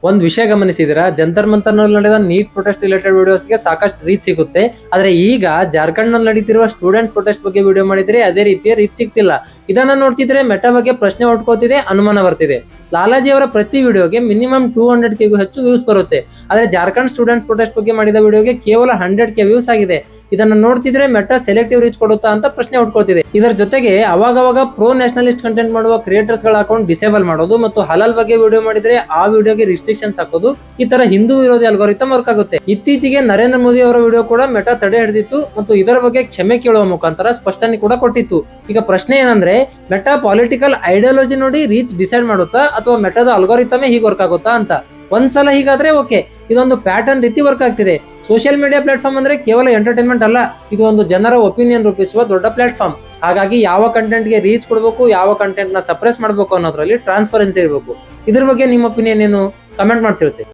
ಒಂದ್ ವಿಷಯ ಗಮನಿಸಿದಿರಾ, ಜಂತರ್ ಮಂತರ್ ನಲ್ಲಿ ನಡೆದ ನೀಟ್ ಪ್ರೊಟೆಸ್ಟ್ ರಿಲೇಟೆಡ್ ವಿಡಿಯೋಸ್ಗೆ ಸಾಕಷ್ಟು ರೀಚ್ ಸಿಗುತ್ತೆ. ಆದ್ರೆ ಈಗ ಜಾರ್ಖಂಡ್ ನಲ್ಲಿ ನಡೀತಿರುವ ಸ್ಟೂಡೆಂಟ್ ಪ್ರೊಟೆಸ್ಟ್ ಬಗ್ಗೆ ವಿಡಿಯೋ ಮಾಡಿದ್ರೆ ಅದೇ ರೀತಿಯ ರೀಚ್ ಸಿಗ್ತಿಲ್ಲ. ಇದನ್ನ ನೋಡ್ತಿದ್ರೆ ಮೆಟಾ ಬಗ್ಗೆ ಪ್ರಶ್ನೆ ಹುಟ್ಕೋತಿದೆ, ಅನುಮಾನ ಬರ್ತಿದೆ. ಲಾಲಾಜಿ ಅವರ ಪ್ರತಿ ವಿಡಿಯೋಗೆ ಮಿನಿಮಮ್ 200K ಹೆಚ್ಚು ವ್ಯೂಸ್ ಬರುತ್ತೆ. ಆದ್ರೆ ಜಾರ್ಖಂಡ್ ಸ್ಟೂಡೆಂಟ್ ಪ್ರೊಟೆಸ್ಟ್ ಬಗ್ಗೆ ಮಾಡಿದ ವಿಡಿಯೋಗೆ ಕೇವಲ 100K ವ್ಯೂಸ್ ಆಗಿದೆ. ಇದನ್ನ ನೋಡ್ತಿದ್ರೆ ಮೆಟಾ ಸೆಲೆಕ್ಟಿವ್ ರೀಚ್ ಕೊಡುತ್ತಾ ಅಂತ ಪ್ರಶ್ನೆ ಹುಟ್ಕೋತಿದೆ. ಇದರ ಜೊತೆಗೆ ಅವಾಗವಾಗ ಪ್ರೋ ನ್ಯಾಷನಲಿಸ್ಟ್ ಕಂಟೆಂಟ್ ಮಾಡುವ ಕ್ರಿಯೇಟರ್ಸ್ ಗಳ ಅಕೌಂಟ್ ಡಿಸೇಬಲ್ ಮಾಡೋದು ಮತ್ತು ಹಲಾಲ್ ಬಗ್ಗೆ ವಿಡಿಯೋ ಮಾಡಿದ್ರೆ ಆ ವಿಡಿಯೋಗೆ ರಿಸ್ಟ್ರಿಕ್ಷನ್ಸ್ ಹಾಕೋದು, ಈ ತರ ಹಿಂದೂ ವಿರೋಧಿ ಅಲ್ಗೋರಿಥಮ್ ವರ್ಕ್ ಆಗುತ್ತೆ. ಇತ್ತೀಚೆಗೆ ನರೇಂದ್ರ ಮೋದಿ ಅವರ ವಿಡಿಯೋ ಕೂಡ ಮೆಟಾ ತಡೆ ಹಿಡಿದಿತ್ತು ಮತ್ತು ಇದರ ಬಗ್ಗೆ ಕ್ಷಮೆ ಕೇಳುವ ಮುಖಾಂತರ ಸ್ಪಷ್ಟನೆ ಕೂಡ ಕೊಟ್ಟಿತ್ತು. ಈಗ ಪ್ರಶ್ನೆ ಏನಂದ್ರೆ, ಮೆಟಾ ಪಾಲಿಟಿಕಲ್ ಐಡಿಯಾಲಜಿ ನೋಡಿ ರೀಚ್ ಡಿಸೈಡ್ ಮಾಡುತ್ತಾ ಅಥವಾ ಮೆಟಾದ ಅಲ್ಗೋರಿಥಮೇ ಹೀಗೆ ವರ್ಕ್ ಆಗುತ್ತಾ ಅಂತ. ಒಂದ್ಸಲ ಹೀಗಾದ್ರೆ ಓಕೆ, ಇದೊಂದು ಪ್ಯಾಟರ್ನ್ ರೀತಿ ವರ್ಕ್ ಆಗ್ತಿದೆ. ಸೋಷಿಯಲ್ ಮೀಡಿಯಾ ಪ್ಲಾಟ್ಫಾರ್ಮ್ ಅಂದ್ರೆ ಕೇವಲ ಎಂಟರ್ಟೈನ್ಮೆಂಟ್ ಅಲ್ಲ, ಇದು ಒಂದು ಜನರ ಒಪಿನಿಯನ್ ರೂಪಿಸುವ ದೊಡ್ಡ ಪ್ಲಾಟ್ಫಾರ್ಮ್. ಹಾಗಾಗಿ ಯಾವ ಕಂಟೆಂಟ್ ಗೆ ರೀಚ್ ಕೊಡಬೇಕು, ಯಾವ ಕಂಟೆಂಟ್ ನ ಸಪ್ರೆಸ್ ಮಾಡಬೇಕು ಅನ್ನೋದ್ರಲ್ಲಿ ಟ್ರಾನ್ಸ್ಪರೆನ್ಸಿ ಇರಬೇಕು. ಇದ್ರ ಬಗ್ಗೆ ನಿಮ್ಮ ಒಪಿನಿಯನ್ ಏನು? ಕಮೆಂಟ್ ಮಾಡಿ ತಿಳಿಸಿ.